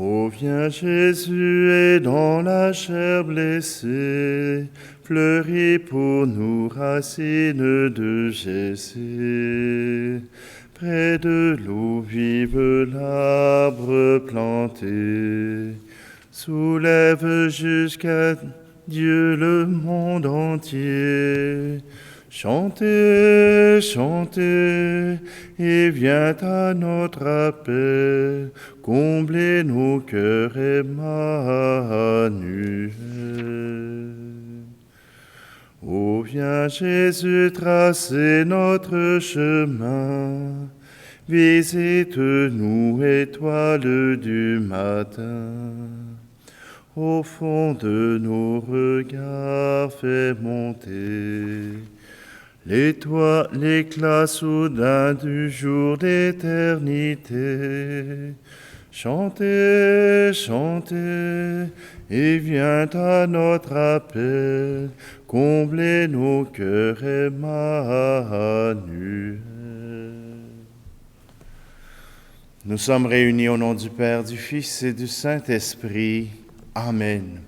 Ô viens Jésus et dans la chair blessée, fleuris pour nous racines de Jessé. Près de l'eau vive l'arbre planté, soulève jusqu'à Dieu le monde entier. Chantez, chantez, et viens à notre appel, combler nos cœurs, Emmanuel. Ô viens Jésus tracer notre chemin, visite-nous, étoile du matin. Au fond de nos regards, fais monter l'éclat soudain du jour d'éternité. Chantez, chantez, et viens à notre appel, combler nos cœurs, Emmanuel. Nous sommes réunis au nom du Père, du Fils et du Saint-Esprit. Amen.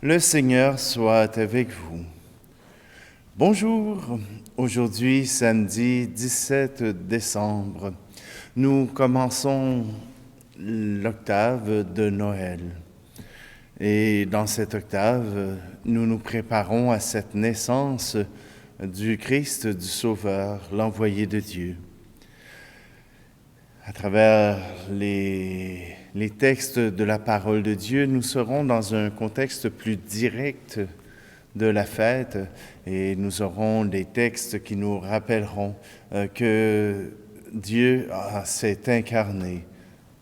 Le Seigneur soit avec vous. Bonjour. Aujourd'hui, samedi 17 décembre, nous commençons l'octave de Noël. Et dans cette octave, nous nous préparons à cette naissance du Christ, du Sauveur, l'envoyé de Dieu. À travers les textes de la parole de Dieu, nous serons dans un contexte plus direct de la fête et nous aurons des textes qui nous rappelleront que Dieu s'est incarné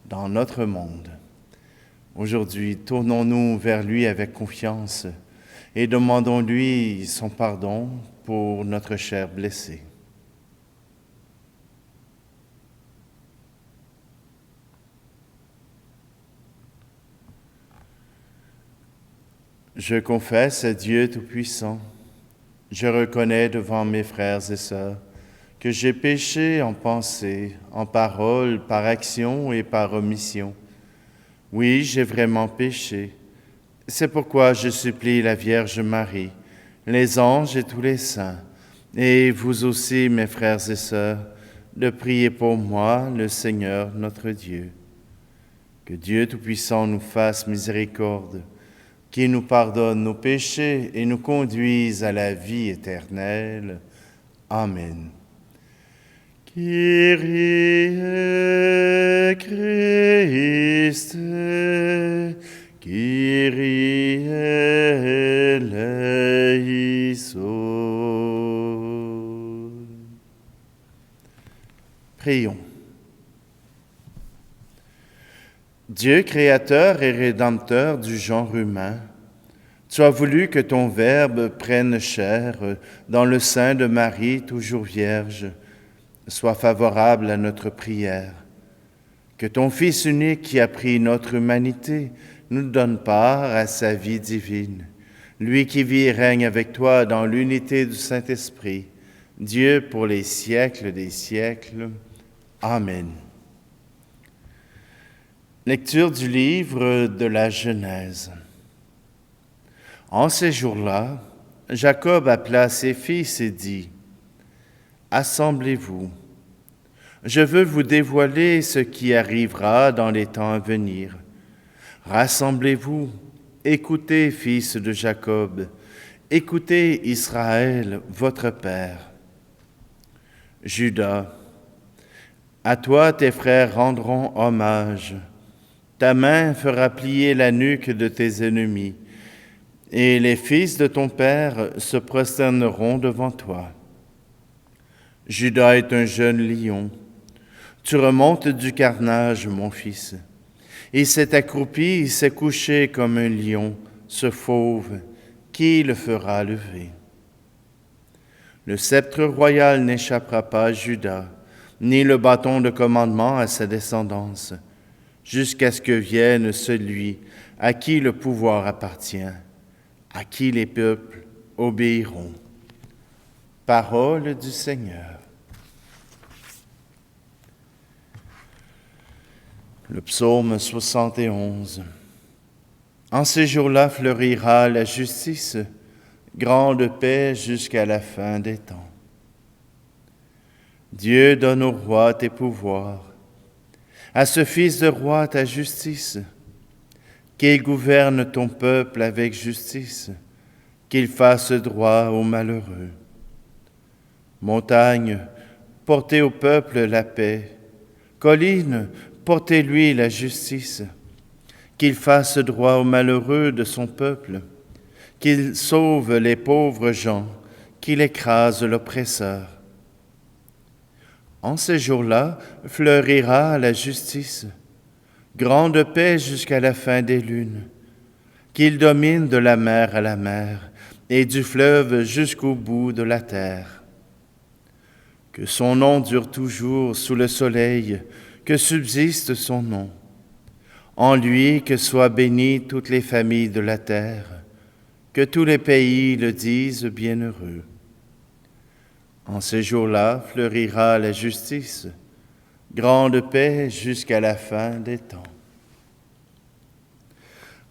dans notre monde. Aujourd'hui, tournons-nous vers lui avec confiance et demandons-lui son pardon pour notre chair blessée. Je confesse à Dieu Tout-Puissant, je reconnais devant mes frères et sœurs que j'ai péché en pensée, en parole, par action et par omission. Oui, j'ai vraiment péché. C'est pourquoi je supplie la Vierge Marie, les anges et tous les saints, et vous aussi, mes frères et sœurs, de prier pour moi, le Seigneur notre Dieu. Que Dieu Tout-Puissant nous fasse miséricorde, qui nous pardonne nos péchés et nous conduise à la vie éternelle. Amen. Kyrie Christe, Kyrie eleison. Prions. Dieu créateur et rédempteur du genre humain, tu as voulu que ton Verbe prenne chair dans le sein de Marie, toujours vierge, soit favorable à notre prière. Que ton Fils unique qui a pris notre humanité nous donne part à sa vie divine. Lui qui vit et règne avec toi dans l'unité du Saint-Esprit, Dieu pour les siècles des siècles. Amen. Lecture du livre de la Genèse. En ces jours-là, Jacob appela ses fils et dit : « Assemblez-vous. Je veux vous dévoiler ce qui arrivera dans les temps à venir. Rassemblez-vous, écoutez, fils de Jacob, écoutez Israël, votre père. Judas, à toi tes frères rendront hommage. Ta main fera plier la nuque de tes ennemis, et les fils de ton père se prosterneront devant toi. Judas est un jeune lion. Tu remontes du carnage, mon fils. Il s'est accroupi, il s'est couché comme un lion, ce fauve, qui le fera lever? Le sceptre royal n'échappera pas à Judas, ni le bâton de commandement à sa descendance, jusqu'à ce que vienne celui à qui le pouvoir appartient, à qui les peuples obéiront. Parole du Seigneur. Le psaume 71. En ces jours-là fleurira la justice, grande paix jusqu'à la fin des temps. Dieu donne au roi tes pouvoirs, à ce fils de roi ta justice, qu'il gouverne ton peuple avec justice, qu'il fasse droit aux malheureux. Montagne, portez au peuple la paix, collines, portez-lui la justice, qu'il fasse droit aux malheureux de son peuple, qu'il sauve les pauvres gens, qu'il écrase l'oppresseur. En ces jours-là fleurira la justice, grande paix jusqu'à la fin des lunes, qu'il domine de la mer à la mer et du fleuve jusqu'au bout de la terre. Que son nom dure toujours sous le soleil, que subsiste son nom. En lui que soient bénies toutes les familles de la terre, que tous les pays le disent bienheureux. En ces jours-là fleurira la justice, grande paix jusqu'à la fin des temps.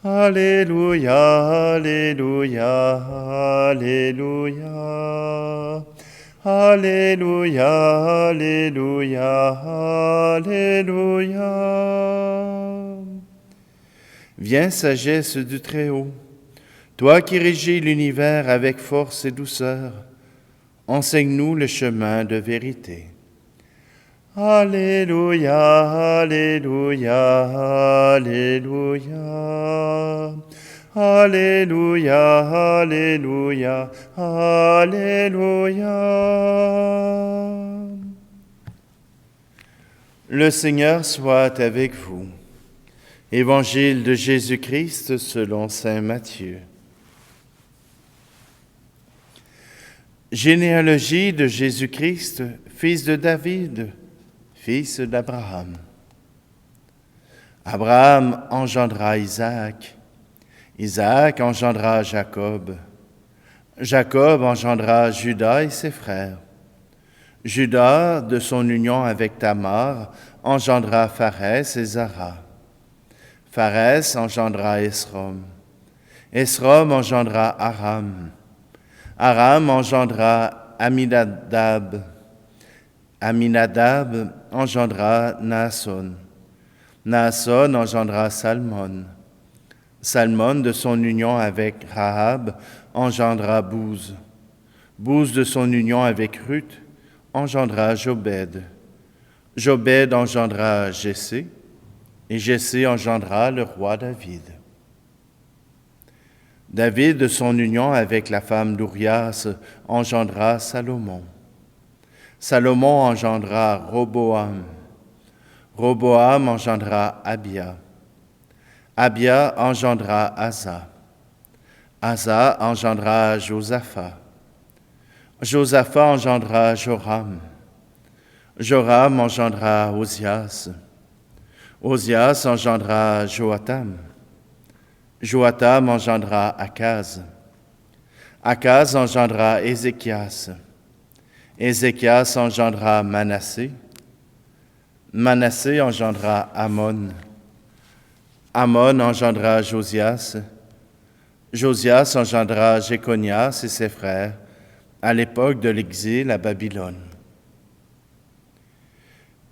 Alléluia, Alléluia, Alléluia. Alléluia, Alléluia, Alléluia. Viens, sagesse du Très-Haut, toi qui régis l'univers avec force et douceur, enseigne-nous le chemin de vérité. Alléluia, Alléluia, Alléluia. Alléluia, Alléluia, Alléluia. Le Seigneur soit avec vous. Évangile de Jésus-Christ selon saint Matthieu. Généalogie de Jésus-Christ, fils de David, fils d'Abraham. Abraham engendra Isaac. Isaac engendra Jacob. Jacob engendra Judas et ses frères. Judas, de son union avec Tamar, engendra Pharès et Zara. Pharès engendra Esrom. Esrom engendra Aram. Aram engendra Aminadab. Aminadab engendra Naasson. Naasson engendra Salmon. Salmon, de son union avec Rahab, engendra Bouz. Bouz, de son union avec Ruth, engendra Jobed. Jobed engendra Jessé, et Jessé engendra le roi David. David, de son union avec la femme d'Urias, engendra Salomon. Salomon engendra Roboam. Roboam engendra Abia. Abia engendra Asa. Asa engendra Josaphat. Josaphat engendra Joram. Joram engendra Osias. Osias engendra Joatam. Joatam engendra Akaz. Akaz engendra Ézéchias. Ézéchias engendra Manassé. Manassé engendra Amon. Amon engendra Josias. Josias engendra Jéconias et ses frères à l'époque de l'exil à Babylone.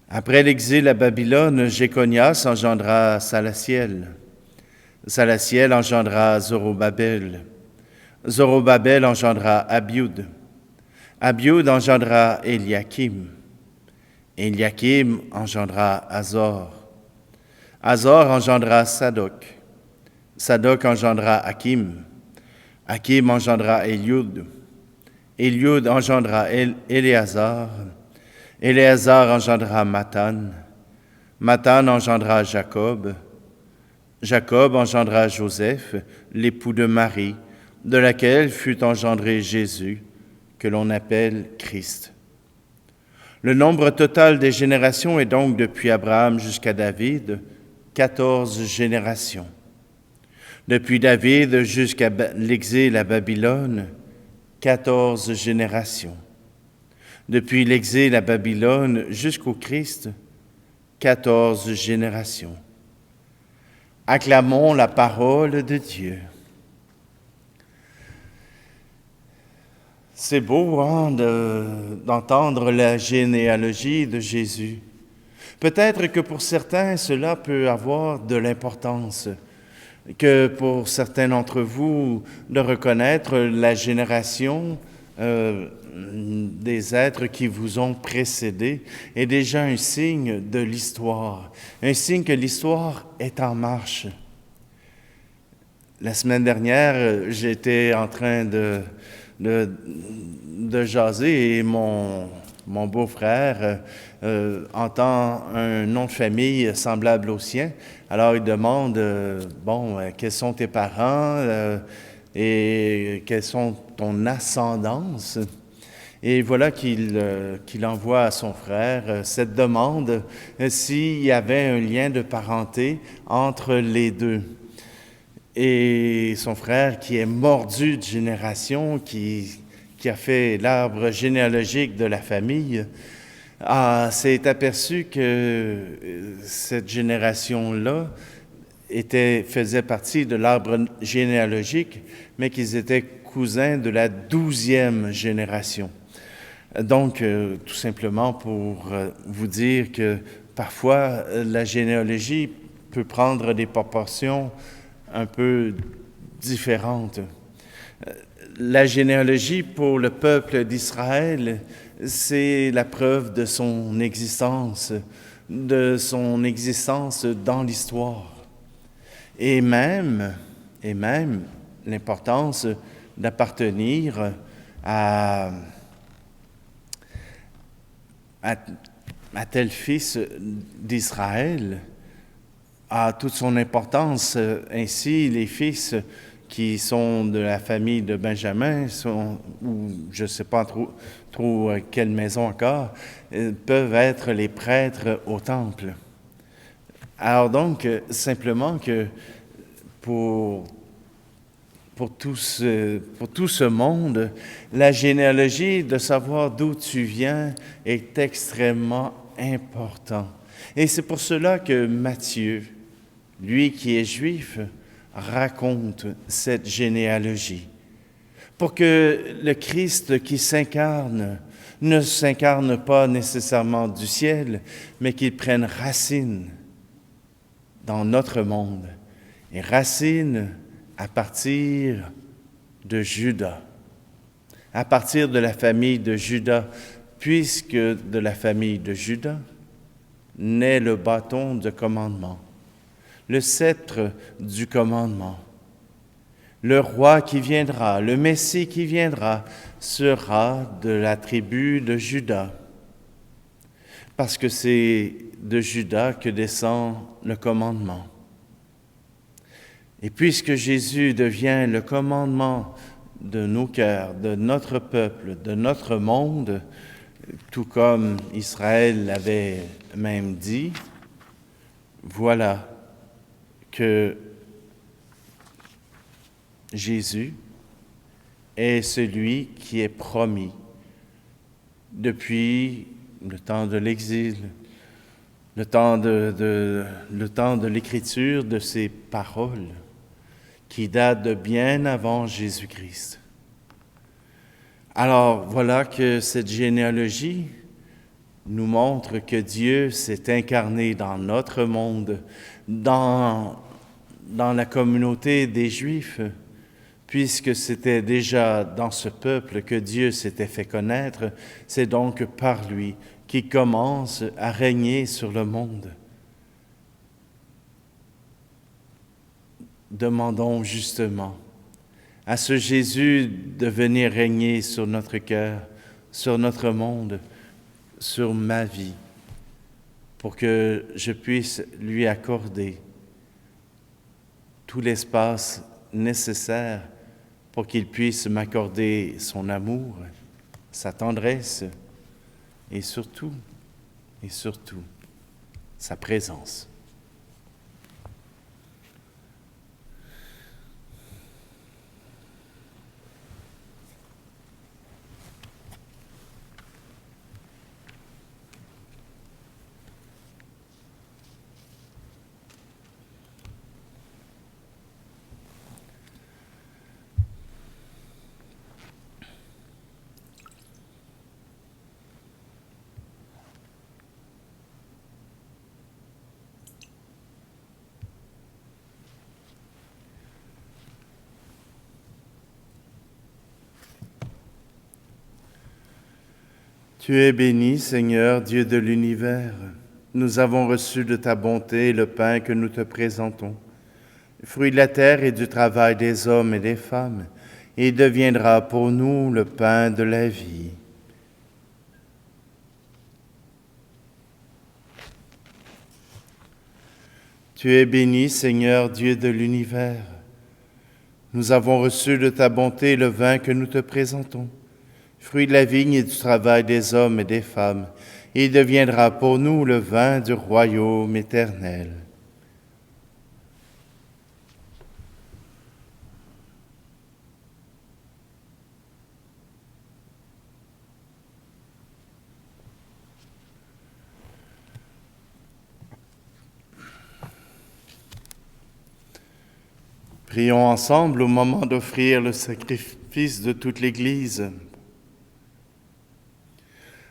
Après l'exil à Babylone, Jéconias engendra Salatiel. Salatiel engendra Zorobabel. Zorobabel engendra Abiud. Abiud engendra Eliakim. Eliakim engendra Azor. Azor engendra Sadoc. Sadoc engendra Hakim. Hakim engendra Eliud. Eliud engendra Éléazar. Éléazar engendra Mathan. Mathan engendra Jacob. Jacob engendra Joseph, l'époux de Marie, de laquelle fut engendré Jésus, que l'on appelle Christ. Le nombre total des générations est donc depuis Abraham jusqu'à David, 14 générations. Depuis David jusqu'à l'exil à Babylone, 14 générations. Depuis l'exil à Babylone jusqu'au Christ, 14 générations. Acclamons la parole de Dieu. C'est beau d'entendre la généalogie de Jésus. Peut-être que pour certains, cela peut avoir de l'importance, que pour certains d'entre vous, de reconnaître la génération des êtres qui vous ont précédés est déjà un signe de l'histoire, un signe que l'histoire est en marche. La semaine dernière, j'étais en train de jaser et mon beau-frère entend un nom de famille semblable au sien. Alors il demande, quels sont tes parents et quelles sont ton ascendance? Et voilà qu'il envoie à son frère cette demande s'il y avait un lien de parenté entre les deux. Et son frère, qui est mordu de génération, qui a fait l'arbre généalogique de la famille, s'est aperçu que cette génération-là faisait partie de l'arbre généalogique, mais qu'ils étaient cousins de la 12e génération. Donc, tout simplement pour vous dire que parfois, la généalogie peut prendre des proportions un peu différentes. La généalogie pour le peuple d'Israël, c'est la preuve de son existence dans l'histoire. Et même l'importance d'appartenir à tel fils d'Israël a toute son importance. Ainsi, les fils qui sont de la famille de Benjamin, ou je ne sais pas trop quelle maison encore, peuvent être les prêtres au temple. Alors donc, simplement que pour tout ce monde, la généalogie, de savoir d'où tu viens, est extrêmement important. Et c'est pour cela que Matthieu, lui qui est juif, raconte cette généalogie. Pour que le Christ qui s'incarne ne s'incarne pas nécessairement du ciel, mais qu'il prenne racine dans notre monde. Et racine à partir de Juda, à partir de la famille de Juda, puisque de la famille de Juda naît le bâton de commandement, le sceptre du commandement. Le roi qui viendra, le Messie qui viendra, sera de la tribu de Juda, parce que c'est de Juda que descend le commandement. Et puisque Jésus devient le commandement de nos cœurs, de notre peuple, de notre monde, tout comme Israël l'avait même dit, voilà que Jésus est celui qui est promis depuis le temps de l'exil, le temps de l'écriture de ces paroles qui datent de bien avant Jésus-Christ. Alors voilà que cette généalogie nous montre que Dieu s'est incarné dans notre monde, dans la communauté des Juifs, puisque c'était déjà dans ce peuple que Dieu s'était fait connaître, c'est donc par lui qu'il commence à régner sur le monde. Demandons justement à ce Jésus de venir régner sur notre cœur, sur notre monde, sur ma vie, pour que je puisse lui accorder tout l'espace nécessaire pour qu'il puisse m'accorder son amour, sa tendresse et surtout, sa présence. Tu es béni, Seigneur, Dieu de l'univers. Nous avons reçu de ta bonté le pain que nous te présentons, fruit de la terre et du travail des hommes et des femmes. Il deviendra pour nous le pain de la vie. Tu es béni, Seigneur, Dieu de l'univers. Nous avons reçu de ta bonté le vin que nous te présentons, fruit de la vigne et du travail des hommes et des femmes. Il deviendra pour nous le vin du royaume éternel. Prions ensemble au moment d'offrir le sacrifice de toute l'Église.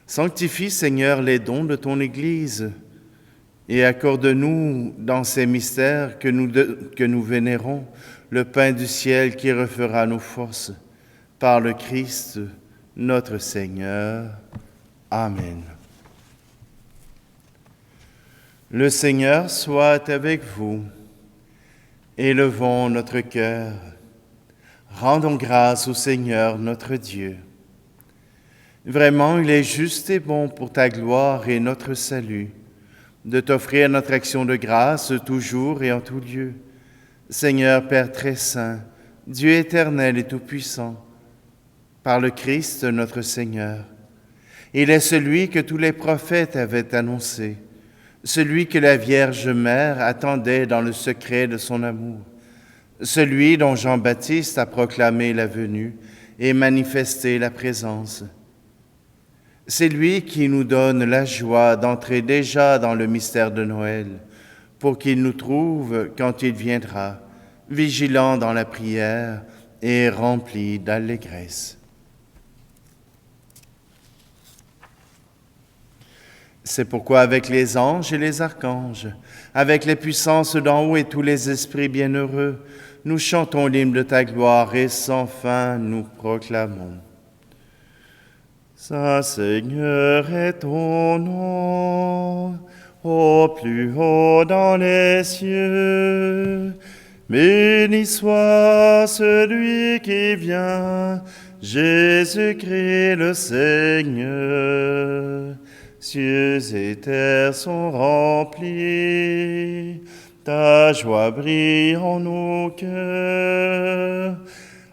Sanctifie, Seigneur, les dons de ton Église et accorde-nous dans ces mystères que nous vénérons le pain du ciel qui refera nos forces. Par le Christ, notre Seigneur. Amen. Le Seigneur soit avec vous. Élevons notre cœur. Rendons grâce au Seigneur notre Dieu. Vraiment, il est juste et bon pour ta gloire et notre salut de t'offrir notre action de grâce toujours et en tout lieu. Seigneur Père très saint, Dieu éternel et tout-puissant, par le Christ notre Seigneur. Il est celui que tous les prophètes avaient annoncé, celui que la Vierge Mère attendait dans le secret de son amour, celui dont Jean-Baptiste a proclamé la venue et manifesté la présence. C'est lui qui nous donne la joie d'entrer déjà dans le mystère de Noël, pour qu'il nous trouve quand il viendra, vigilants dans la prière et remplis d'allégresse. C'est pourquoi avec les anges et les archanges, avec les puissances d'en haut et tous les esprits bienheureux, nous chantons l'hymne de ta gloire et sans fin nous proclamons. Saint Seigneur est ton nom, au plus haut dans les cieux. Béni soit celui qui vient, Jésus-Christ le Seigneur. Cieux et terre sont remplis, ta joie brille en nos cœurs.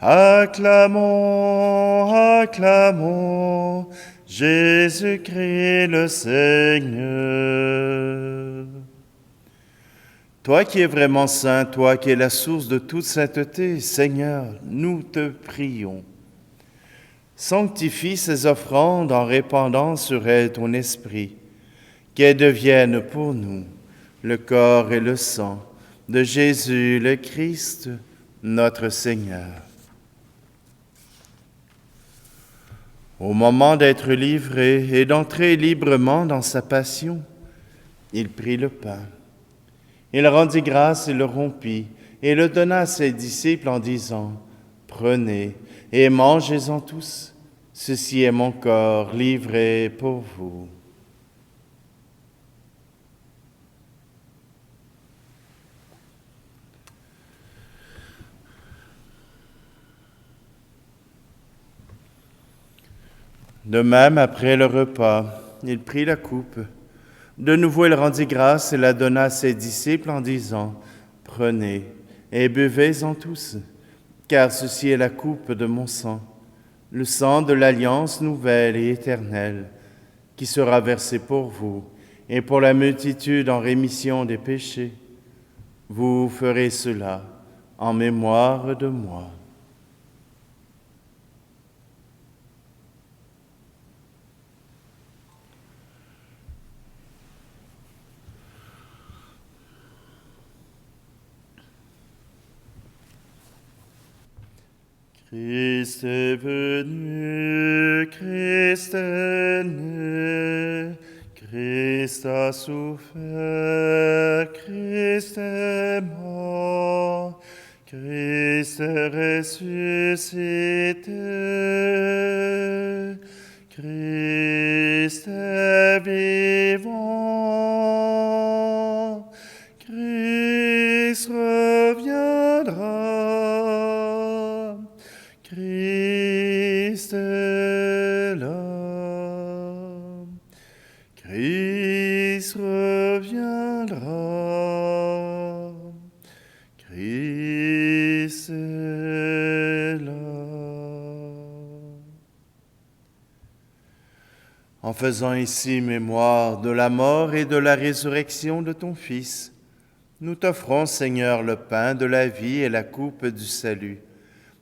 Acclamons, acclamons, Jésus-Christ le Seigneur. Toi qui es vraiment saint, toi qui es la source de toute sainteté, Seigneur, nous te prions. Sanctifie ces offrandes en répandant sur elles ton esprit, qu'elles deviennent pour nous le corps et le sang de Jésus le Christ, notre Seigneur. Au moment d'être livré et d'entrer librement dans sa passion, il prit le pain. Il rendit grâce et le rompit, et le donna à ses disciples en disant, « Prenez et mangez-en tous. Ceci est mon corps livré pour vous. » De même, après le repas, il prit la coupe. De nouveau, il rendit grâce et la donna à ses disciples en disant, « Prenez et buvez-en tous, car ceci est la coupe de mon sang, le sang de l'alliance nouvelle et éternelle, qui sera versé pour vous et pour la multitude en rémission des péchés. Vous ferez cela en mémoire de moi. » Christ est venu, Christ est né, Christ a souffert, Christ est mort, Christ est ressuscité, Christ est vivant, Christ reviendra, Christ est là, Christ reviendra, Christ est là. En faisant ici mémoire de la mort et de la résurrection de ton Fils, nous t'offrons, Seigneur, le pain de la vie et la coupe du salut.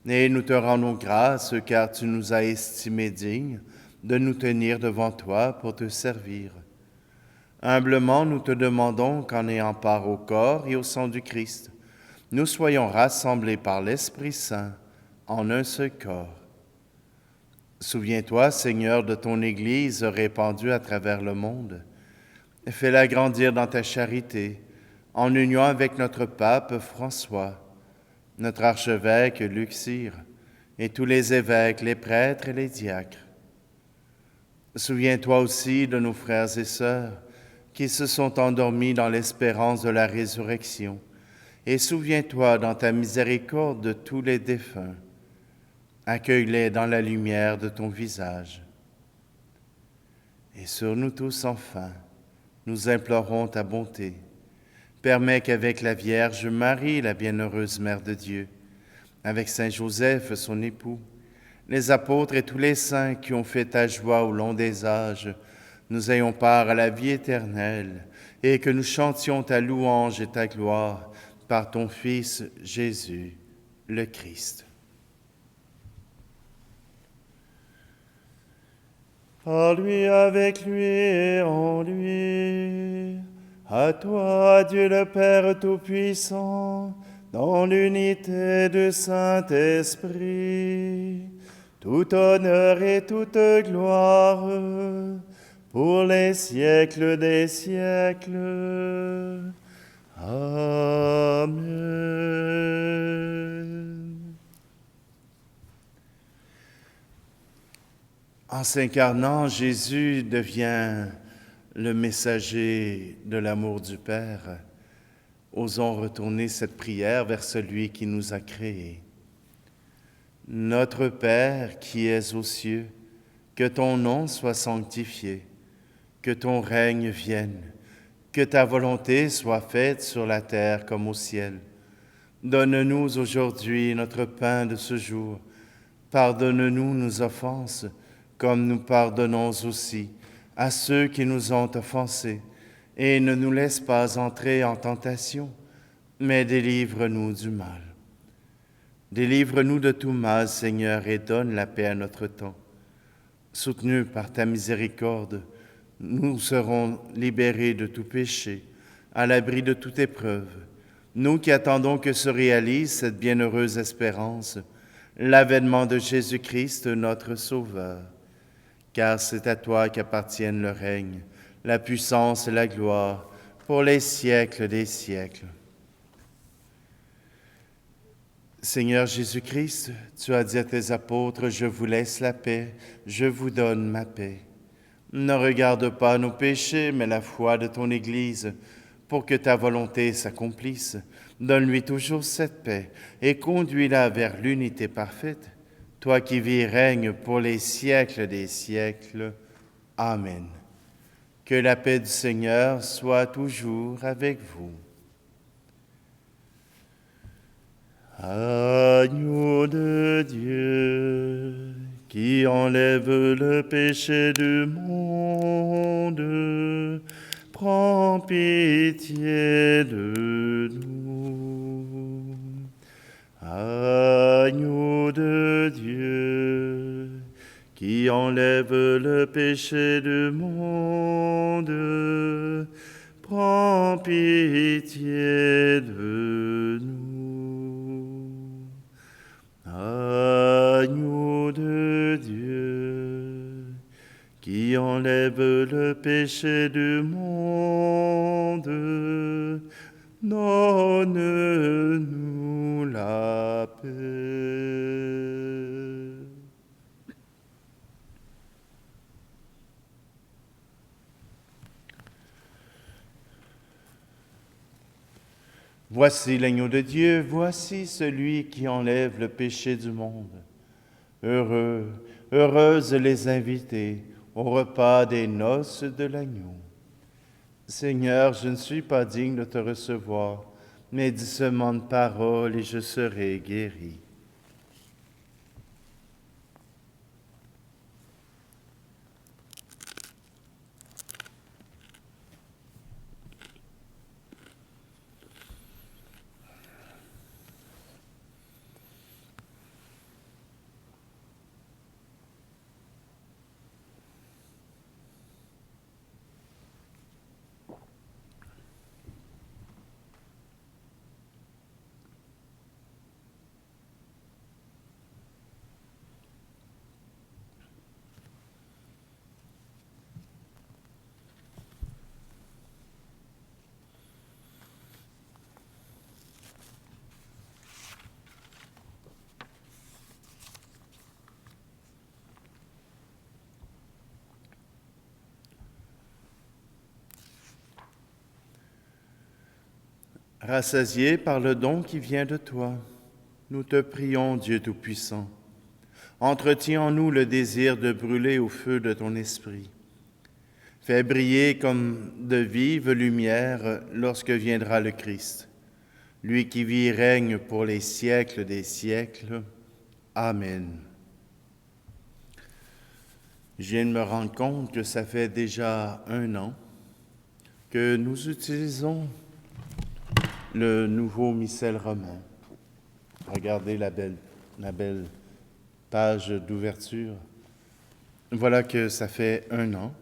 Et nous te rendons grâce car tu nous as estimés dignes de nous tenir devant toi pour te servir. Humblement, nous te demandons qu'en ayant part au corps et au sang du Christ, nous soyons rassemblés par l'Esprit Saint en un seul corps. Souviens-toi, Seigneur, de ton Église répandue à travers le monde. Fais-la grandir dans ta charité, en union avec notre pape François, notre archevêque Luxire, et tous les évêques, les prêtres et les diacres. Souviens-toi aussi de nos frères et sœurs qui se sont endormis dans l'espérance de la résurrection, et souviens-toi dans ta miséricorde de tous les défunts. Accueille-les dans la lumière de ton visage. Et sur nous tous, enfin, nous implorons ta bonté. Permets qu'avec la Vierge Marie, la bienheureuse Mère de Dieu, avec Saint Joseph, son époux, les apôtres et tous les saints qui ont fait ta joie au long des âges, nous ayons part à la vie éternelle et que nous chantions ta louange et ta gloire par ton Fils Jésus, le Christ. Par lui, avec lui et en lui, à toi, Dieu le Père Tout-Puissant, dans l'unité du Saint-Esprit, tout honneur et toute gloire, pour les siècles des siècles. Amen. En s'incarnant, Jésus devient le messager de l'amour du Père. Osons retourner cette prière vers celui qui nous a créés. Notre Père qui es aux cieux, que ton nom soit sanctifié, que ton règne vienne, que ta volonté soit faite sur la terre comme au ciel. Donne-nous aujourd'hui notre pain de ce jour. Pardonne-nous nos offenses, comme nous pardonnons aussi à ceux qui nous ont offensés. Et ne nous laisse pas entrer en tentation, mais délivre-nous du mal. Délivre-nous de tout mal, Seigneur, et donne la paix à notre temps. Soutenus par ta miséricorde, nous serons libérés de tout péché, à l'abri de toute épreuve. Nous qui attendons que se réalise cette bienheureuse espérance, l'avènement de Jésus-Christ, notre Sauveur. Car c'est à toi qu'appartiennent le règne, la puissance et la gloire, pour les siècles des siècles. Seigneur Jésus-Christ, tu as dit à tes apôtres, « Je vous laisse la paix, je vous donne ma paix. » Ne regarde pas nos péchés, mais la foi de ton Église, pour que ta volonté s'accomplisse. Donne-lui toujours cette paix et conduis-la vers l'unité parfaite. Toi qui vis et règnes pour les siècles des siècles. Amen. Que la paix du Seigneur soit toujours avec vous. Agneau de Dieu, qui enlève le péché du monde, prends pitié de nous. Agneau de Dieu, qui enlève le péché du monde, prends pitié de nous. Agneau de Dieu, qui enlève le péché du monde, donne-nous la paix. Voici l'agneau de Dieu, voici celui qui enlève le péché du monde. Heureux, heureuses les invités au repas des noces de l'agneau. Seigneur, je ne suis pas digne de te recevoir, mais dis seulement une parole et je serai guéri. Rassasiés par le don qui vient de toi, nous te prions, Dieu Tout-Puissant. Entretiens en nous le désir de brûler au feu de ton esprit. Fais briller comme de vives lumières lorsque viendra le Christ, lui qui vit et règne pour les siècles des siècles. Amen. Je viens de me rendre compte que ça fait déjà 1 an que nous utilisons le nouveau missel romain. Regardez la belle page d'ouverture. Voilà que ça fait 1 an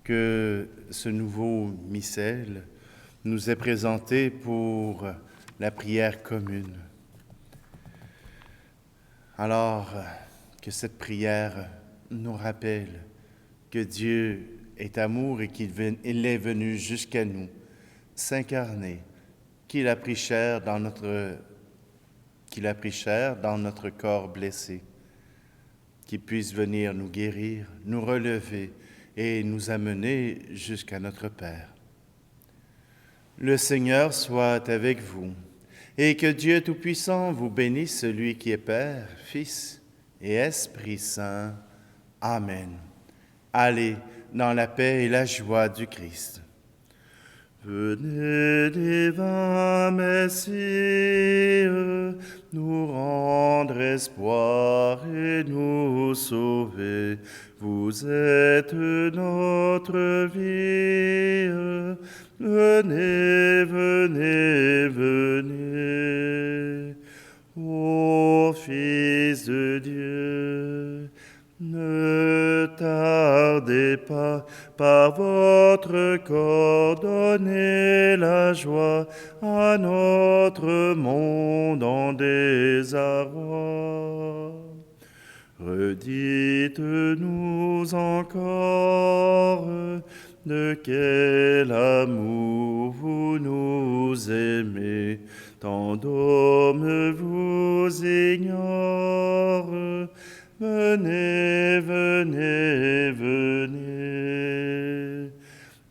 que ce nouveau missel nous est présenté pour la prière commune. Alors que cette prière nous rappelle que Dieu est amour et qu'il est venu jusqu'à nous, s'incarner, qu'il a pris chair dans notre corps blessé, qu'il puisse venir nous guérir, nous relever et nous amener jusqu'à notre Père. Le Seigneur soit avec vous, et que Dieu Tout-Puissant vous bénisse, celui qui est Père, Fils et Esprit Saint. Amen. Allez dans la paix et la joie du Christ. Venez, divin Messie, nous rendre espoir et nous sauver. Vous êtes notre vie. Venez, venez, venez. Ô Fils de Dieu, ne tardez pas, par votre corps, donnez la joie à notre monde en désarroi. Redites-nous encore de quel amour vous nous aimez, tant d'hommes vous ignorent. Venez, venez, venez.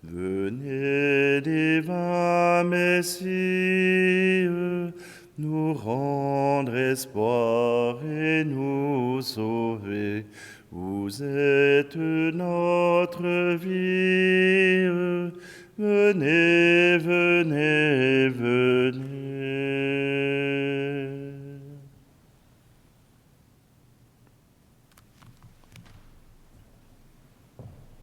Venez, divin Messie, nous rendre espoir et nous sauver. Vous êtes notre vie. Venez, venez, venez.